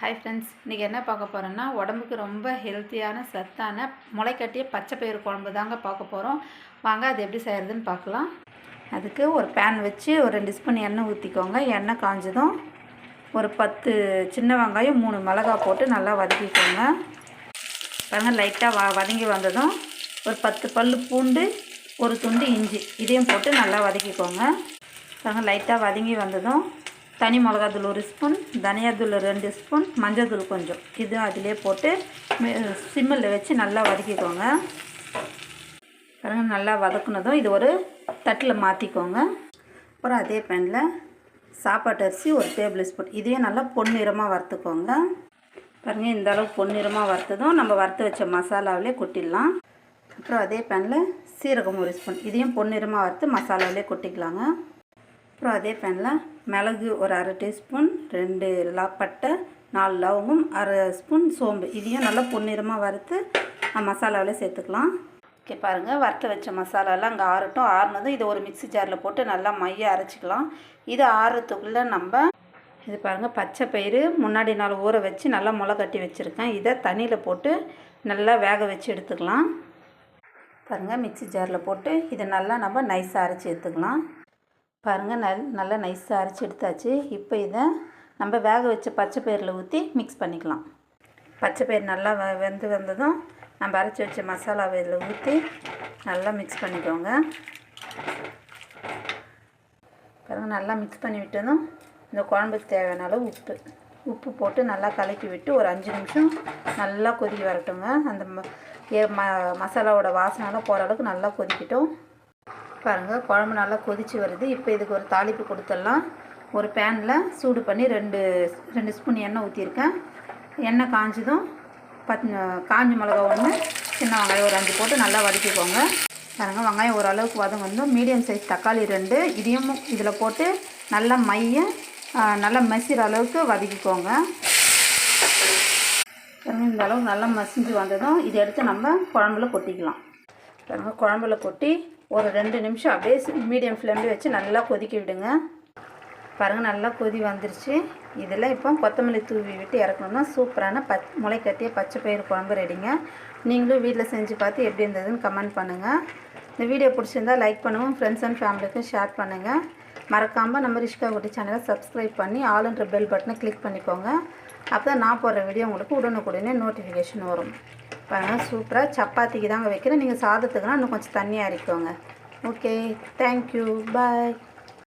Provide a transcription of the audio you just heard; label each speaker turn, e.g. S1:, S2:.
S1: Hi friends, இன்றைக்கி என்ன பார்க்க போகிறோன்னா உடம்புக்கு ரொம்ப ஹெல்த்தியான சத்தான முளைக்கட்டிய பச்சை பயிறு குழம்பு தாங்க பார்க்க போகிறோம். வாங்க அது எப்படி செய்கிறதுன்னு பார்க்கலாம். அதுக்கு ஒரு பேன் வச்சு ஒரு 2 ஸ்பூன் எண்ணெய் ஊற்றிக்கோங்க. எண்ணெய் காஞ்சதும் ஒரு 10 சின்ன வெங்காயம் 3 மிளகாய் போட்டு நல்லா வதக்கிக்கோங்க. பாருங்க, லைட்டாக வதங்கி வந்ததும் ஒரு 10 பல் பூண்டு, ஒரு துண்டு இஞ்சி இதையும் போட்டு நல்லா வதக்கிக்கோங்க. பாருங்க, லைட்டாக வதங்கி வந்ததும் தனி மிளகாத்தூள் 1 ஸ்பூன், தனியாத்தூள் 2 ஸ்பூன், மஞ்சள் தூள் கொஞ்சம் இது அதிலே போட்டு சிம்மில் வச்சு நல்லா வதக்கிக்கோங்க. பாருங்கள், நல்லா வதக்குனதும் இது ஒரு தட்டில் மாற்றிக்கோங்க. அப்புறம் அதே பேனில் சாப்பாட்டு அரிசி 1 டேபிள் ஸ்பூன் இதையும் நல்லா பொன்னிறமாக வறுத்துக்கோங்க. பாருங்கள், இந்த அளவுக்கு பொன்னிறமாக வறுத்ததும் நம்ம வறுத்து வச்ச மசாலாவிலே கொட்டிடலாம். அப்புறம் அதே பேனில் சீரகம் 1 ஸ்பூன் இதையும் பொன்னிறமாக வறுத்து மசாலாவிலே கொட்டிக்கலாங்க. அப்புறம் அதே பேனில் மிளகு ஒரு 1/2 டீஸ்பூன், 2 பட்டை, 4 லவங்கம், 1/2 ஸ்பூன் சோம்பு இதையும் நல்லா பொன்னிறமாக வறுத்து மசாலாவில் சேர்த்துக்கலாம். ஓகே, பாருங்கள், வறுத்து வச்ச மசாலாலாம் அங்கே ஆறட்டும். ஆறுனதும் இதை ஒரு மிக்ஸி ஜாரில் போட்டு நல்லா மைய அரைச்சிக்கலாம். இது ஆறுறதுக்குள்ளே நம்ம இது பாருங்கள், பச்சை பயிறு முன்னாடி நாள் ஊற வச்சு நல்லா முளை கட்டி வச்சுருக்கேன். இதை தண்ணியில் போட்டு நல்லா வேக வச்சு எடுத்துக்கலாம். பாருங்கள், மிக்ஸி ஜாரில் போட்டு இதை நல்லா நம்ம நைஸாக அரைச்சி எடுத்துக்கலாம். பாருங்கள், நல்லா நைஸாக அரைச்சி எடுத்தாச்சு. இப்போ இதை நம்ம வேக வச்ச பச்சை பயிரில் ஊற்றி மிக்ஸ் பண்ணிக்கலாம். பச்சை பயிர் நல்லா வெந்து வந்ததும் நம்ம அரைச்சி வச்ச மசாலாவை இதில் ஊற்றி நல்லா மிக்ஸ் பண்ணிக்கோங்க. பாருங்கள், நல்லா மிக்ஸ் பண்ணி விட்டதும் இந்த குழம்புக்கு தேவையான அளவு உப்பு போட்டு நல்லா கலக்கி விட்டு ஒரு 5 நிமிஷம் நல்லா கொதிக்க வரட்டுங்க. அந்த மசாலாவோட வாசனைலாம் போகிற அளவுக்கு நல்லா கொதிக்கட்டும். பாருங்கள், குழம்பு நல்லா கொதித்து வருது. இப்போ இதுக்கு ஒரு தாளிப்பு கொடுத்துடலாம். ஒரு பேனில் சூடு பண்ணி 2 ஸ்பூன் எண்ணெய் ஊற்றிருக்கேன். எண்ணெய் காஞ்சதும் காஞ்ச மிளகா 1, சின்ன வெங்காயம் ஒரு 5 போட்டு நல்லா வதக்கிக்கோங்க. பாருங்கள், வெங்காயம் ஓரளவுக்கு வதங்கணும். மீடியம் சைஸ் தக்காளி 2 இதையும் இதில் போட்டு நல்லா நல்லா மசிகிற அளவுக்கு வதக்கிக்கோங்க. பாருங்கள், இந்த அளவுக்கு நல்லா மசிஞ்சு வந்ததும் இதை எடுத்து நம்ம குழம்புல கொட்டிக்கலாம். பாருங்கள், குழம்புல கொட்டி ஒரு 2 நிமிஷம் அப்படியே மீடியம் ஃப்ளேமில் வச்சு நல்லா கொதிக்க விடுங்க. பாருங்கள், நல்லா கொதி வந்துருச்சு. இதில் இப்போ கொத்தமல்லி தூவி விட்டு இறக்கணும்னா சூப்பரான முளைக்கட்டிய பச்சை பயிறு குழம்பு ரெடிங்க. நீங்களும் வீட்டில் செஞ்சு பார்த்து எப்படி இருந்ததுன்னு கமெண்ட் பண்ணுங்கள். இந்த வீடியோ பிடிச்சிருந்தால் லைக் பண்ணுங்கள், ஃப்ரெண்ட்ஸ் அண்ட் ஃபேமிலிக்கும் ஷேர் பண்ணுங்கள். மறக்காமல் நம்ம ரிஷ்கா குட்டி சேனலை சப்ஸ்கிரைப் பண்ணி ஆல்ன்ற பெல் பட்டனை கிளிக் பண்ணிக்கோங்க. அப்போ தான் நான் போடுற வீடியோ உங்களுக்கு உடனுக்குடனே நோட்டிஃபிகேஷன் வரும். பாருங்கள், சூப்பராக சப்பாத்திக்கு தாங்க வைக்கிறேன். நீங்கள் சாதத்துக்குனா இன்னும் கொஞ்சம் தண்ணியாக அரைக்கோங்க. ஓகே, தேங்க்யூ, பாய்.